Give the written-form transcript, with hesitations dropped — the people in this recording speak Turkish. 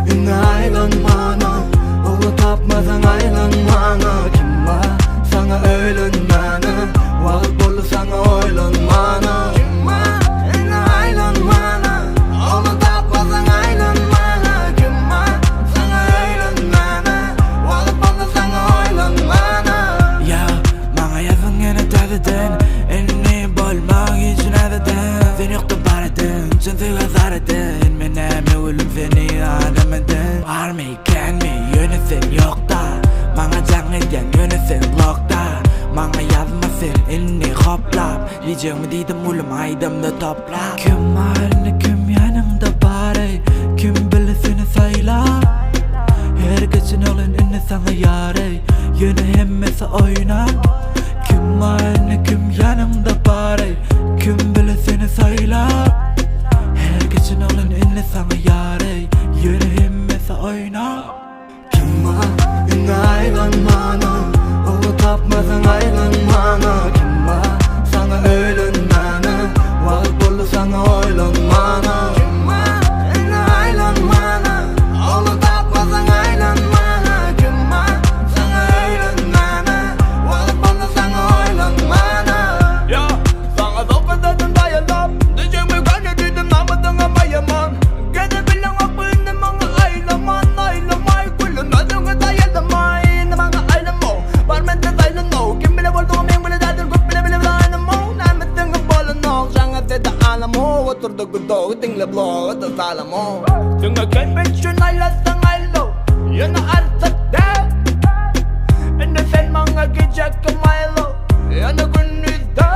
Aylanmana, onu tapmasan aylanmana. Kim var sana öğlenmene, vakit bolu sana oylanmana. Kim var aylanmana, onu tapmasan aylanmana. Kim var sana öğlenmene, vakit bolu sana oylanmana. Ya, bana yazın yine tadedin, elini bolmak için adedin. Sen yoktu baradın, çünkü azar edin. Menemi ölüm seni aramadın. Var mı iken mi yönesin yok da, bana can eden yönesin blokta. Bana yazmasın elini hoplap, diyeceğimi dedim oğlum aydımda topla. Kim var ne kim yanımda bari, kim bilir seni sayla. Herkesin olun inni sana yare, yine hemmesi oyna. Kim var ne kim yanımda bari, kim bilir seni sayla. Herkesin olun inni sana yare, yine hemmesi oyna. Kim var aylanmana, onu tapmasan aylanmana. Kim var sana öğlenmene, vakit bolu sana oylanmana. Kim var aylanmana, onu tapmasan aylanmana. Kim var sana öğlenmene, vakit bolu sana oylanmana. Ya, sana sohbet dayanam, diyeceğimi kaydettim namadın ama yaman. Gene bilen aklını bana aylaman, aylamay kulun adını dayanamay. Ne bana aylamo, var bende dayanam. Kim bile bulduğum en bile derdir, grup bile dayanam. Namadın bolun sana dedi alamo. Oturduk kudu, tingle bloğu, da salamo. Tünge kelbeçün aylasan aylo, yana artık de. Ene sen bana gecek maylo, yana günüzde.